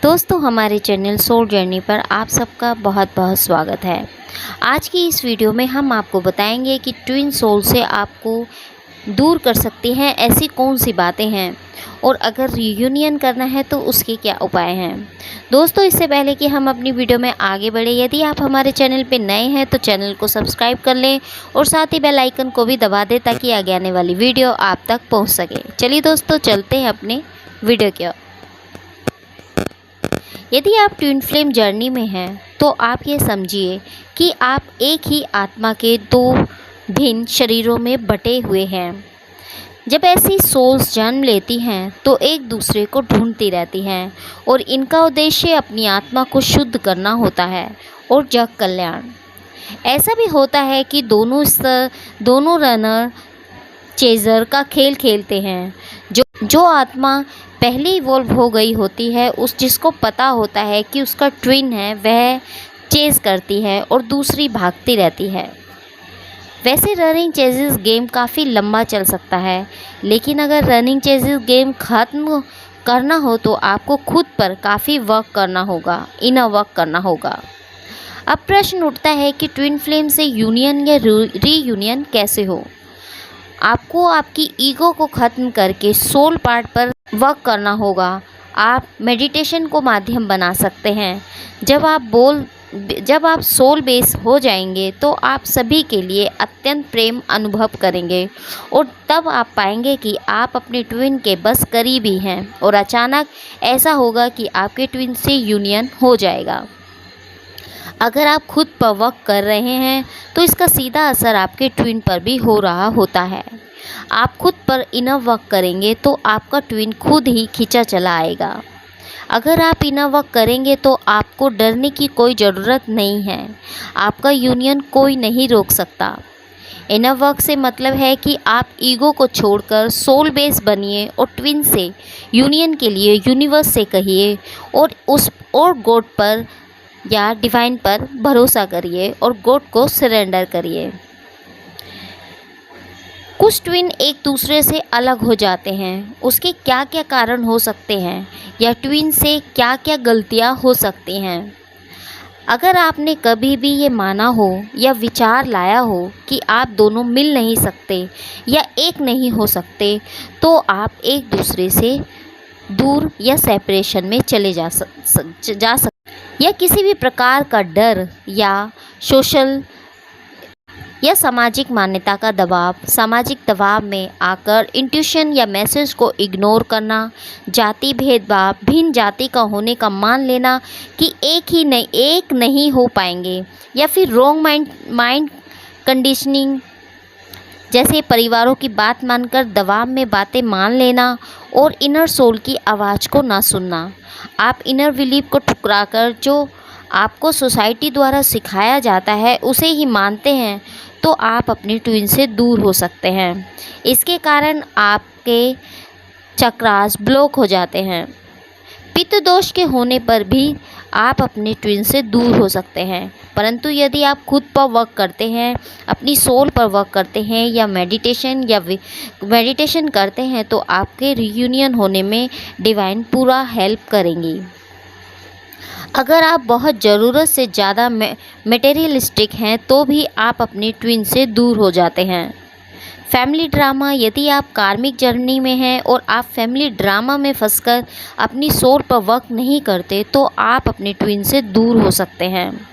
दोस्तों हमारे channel soul journey पर आप सबका बहुत बहुत स्वागत है। आज की इस वीडियो में हम आपको बताएंगे कि ट्विन सोल से आपको दूर कर सकती हैं ऐसी कौन सी बातें हैं और अगर रियूनियन करना है तो उसके क्या उपाय हैं। दोस्तों इससे पहले कि हम अपनी वीडियो में आगे बढ़े, यदि आप हमारे चैनल पर नए हैं तो चैनल को सब्सक्राइब कर लें और साथ ही बेल आइकन को भी दबा दें ताकि आगे आने वाली वीडियो आप तक पहुँच सके। चलिए दोस्तों चलते हैं अपने वीडियो की ओर। यदि आप ट्विन फ्लेम जर्नी में हैं तो आप ये समझिए कि आप एक ही आत्मा के दो भिन्न शरीरों में बटे हुए हैं। जब ऐसी सोल्स जन्म लेती हैं तो एक दूसरे को ढूंढती रहती हैं और इनका उद्देश्य अपनी आत्मा को शुद्ध करना होता है और जग कल्याण। ऐसा भी होता है कि दोनों रनर चेजर का खेल खेलते हैं। जो आत्मा पहले इवॉल्व हो गई होती है जिसको पता होता है कि उसका ट्विन है, वह चेज़ करती है और दूसरी भागती रहती है। वैसे रनिंग चेजेस गेम काफ़ी लंबा चल सकता है, लेकिन अगर रनिंग चेजेस गेम ख़त्म करना हो तो आपको खुद पर काफ़ी वर्क करना होगा, इनर वर्क करना होगा। अब प्रश्न उठता है कि ट्विन फ्लेम से यूनियन या रीयूनियन कैसे हो। आपको आपकी ईगो को ख़त्म करके सोल पार्ट पर वर्क करना होगा। आप मेडिटेशन को माध्यम बना सकते हैं। जब आप सोल बेस हो जाएंगे तो आप सभी के लिए अत्यंत प्रेम अनुभव करेंगे और तब आप पाएंगे कि आप अपने ट्विन के बस करीब ही हैं और अचानक ऐसा होगा कि आपके ट्विन से यूनियन हो जाएगा। अगर आप खुद पर वर्क कर रहे हैं तो इसका सीधा असर आपके ट्विन पर भी हो रहा होता है। आप खुद पर इनर वर्क करेंगे तो आपका ट्विन खुद ही खींचा चला आएगा। अगर आप इनर वर्क करेंगे तो आपको डरने की कोई ज़रूरत नहीं है। आपका यूनियन कोई नहीं रोक सकता। इनर वर्क से मतलब है कि आप ईगो को छोड़कर सोल बेस बनिए और ट्विन से यूनियन के लिए यूनिवर्स से कहिए और गॉड पर या डिवाइन पर भरोसा करिए और गॉड को सरेंडर करिए। कुछ ट्विन एक दूसरे से अलग हो जाते हैं, उसके क्या क्या कारण हो सकते हैं या ट्विन से क्या क्या गलतियां हो सकती हैं। अगर आपने कभी भी ये माना हो या विचार लाया हो कि आप दोनों मिल नहीं सकते या एक नहीं हो सकते तो आप एक दूसरे से दूर या सेपरेशन में चले जा सकते या किसी भी प्रकार का डर या सोशल या सामाजिक मान्यता का दबाव, सामाजिक दबाव में आकर इंट्यूशन या मैसेज को इग्नोर करना, जाति भेदभाव, भिन्न जाति का होने का मान लेना कि एक नहीं हो पाएंगे या फिर रॉन्ग माइंड कंडीशनिंग जैसे परिवारों की बात मानकर दबाव में बातें मान लेना और इनर सोल की आवाज़ को ना सुनना। आप इनर बिलीफ को ठुकराकर जो आपको सोसाइटी द्वारा सिखाया जाता है उसे ही मानते हैं तो आप अपने ट्विन से दूर हो सकते हैं। इसके कारण आपके चक्रास ब्लॉक हो जाते हैं। पितृ दोष के होने पर भी आप अपने ट्विन से दूर हो सकते हैं, परंतु यदि आप खुद पर वर्क करते हैं, अपनी सोल पर वर्क करते हैं या मेडिटेशन करते हैं तो आपके रियूनियन होने में डिवाइन पूरा हेल्प करेंगी। अगर आप बहुत ज़रूरत से ज़्यादा मटेरियलिस्टिक हैं तो भी आप अपने ट्विन से दूर हो जाते हैं। फैमिली ड्रामा, यदि आप कार्मिक जर्नी में हैं और आप फैमिली ड्रामा में फंसकर अपनी सोल पर वर्क नहीं करते तो आप अपने ट्विन से दूर हो सकते हैं।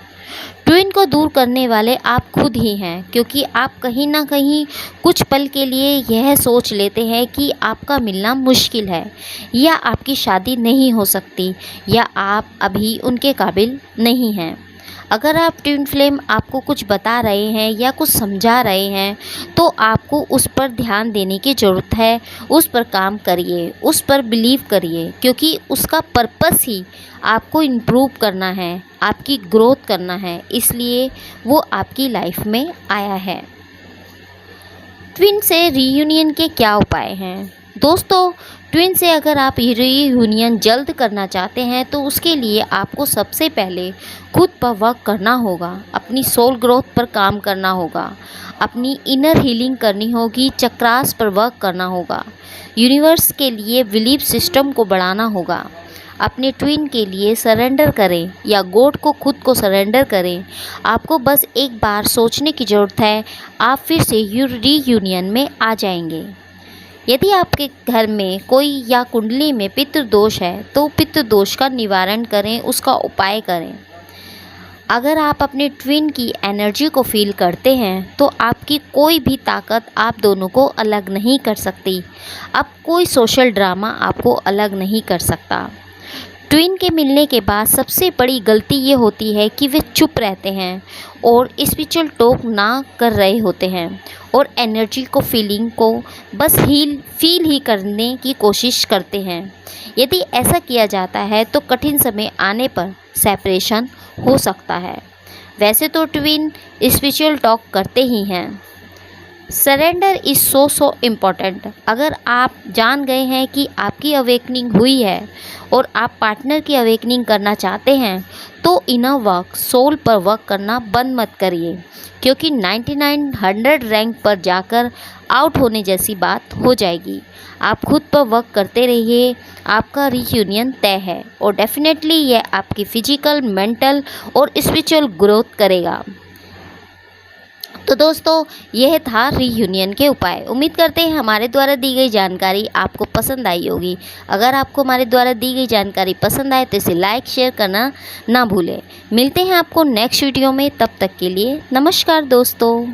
ट्विन को दूर करने वाले आप खुद ही हैं, क्योंकि आप कहीं ना कहीं कुछ पल के लिए यह सोच लेते हैं कि आपका मिलना मुश्किल है या आपकी शादी नहीं हो सकती या आप अभी उनके काबिल नहीं हैं। अगर आप ट्विन फ्लेम आपको कुछ बता रहे हैं या कुछ समझा रहे हैं तो आपको उस पर ध्यान देने की ज़रूरत है। उस पर काम करिए, उस पर बिलीव करिए, क्योंकि उसका पर्पस ही आपको इम्प्रूव करना है, आपकी ग्रोथ करना है, इसलिए वो आपकी लाइफ में आया है। ट्विन से रीयूनियन के क्या उपाय हैं? दोस्तों ट्विन से अगर आप रीयूनियन जल्द करना चाहते हैं तो उसके लिए आपको सबसे पहले खुद पर वर्क करना होगा, अपनी सोल ग्रोथ पर काम करना होगा, अपनी इनर हीलिंग करनी होगी, चक्रास पर वर्क करना होगा, यूनिवर्स के लिए बिलीफ सिस्टम को बढ़ाना होगा, अपने ट्विन के लिए सरेंडर करें या गॉड को खुद को सरेंडर करें। आपको बस एक बार सोचने की ज़रूरत है, आप फिर से रीयूनियन में आ जाएंगे। यदि आपके घर में कोई या कुंडली में पितृ दोष है तो पितृ दोष का निवारण करें, उसका उपाय करें। अगर आप अपने ट्विन की एनर्जी को फील करते हैं तो आपकी कोई भी ताकत आप दोनों को अलग नहीं कर सकती। अब कोई सोशल ड्रामा आपको अलग नहीं कर सकता। ट्विन के मिलने के बाद सबसे बड़ी गलती ये होती है कि वे चुप रहते हैं और स्पिरिचुअल टॉक ना कर रहे होते हैं और एनर्जी को फीलिंग को बस फील ही करने की कोशिश करते हैं। यदि ऐसा किया जाता है तो कठिन समय आने पर सेपरेशन हो सकता है। वैसे तो ट्विन स्पिरिचुअल टॉक करते ही हैं। Surrender is so important. अगर आप जान गए हैं कि आपकी अवेकनिंग हुई है और आप पार्टनर की अवेकनिंग करना चाहते हैं तो इनर वर्क, सोल पर वर्क करना बंद मत करिए, क्योंकि 99-100 रैंक पर जाकर आउट होने जैसी बात हो जाएगी। आप खुद पर वर्क करते रहिए, आपका रीयूनियन तय है और डेफिनेटली यह आपकी फिजिकल, मेंटल और स्पिरिचुअल ग्रोथ करेगा। तो दोस्तों, यह था रीयूनियन के उपाय। उम्मीद करते हैं हमारे द्वारा दी गई जानकारी आपको पसंद आई होगी। अगर आपको हमारे द्वारा दी गई जानकारी पसंद आए तो इसे लाइक शेयर करना ना भूलें। मिलते हैं आपको नेक्स्ट वीडियो में, तब तक के लिए नमस्कार दोस्तों।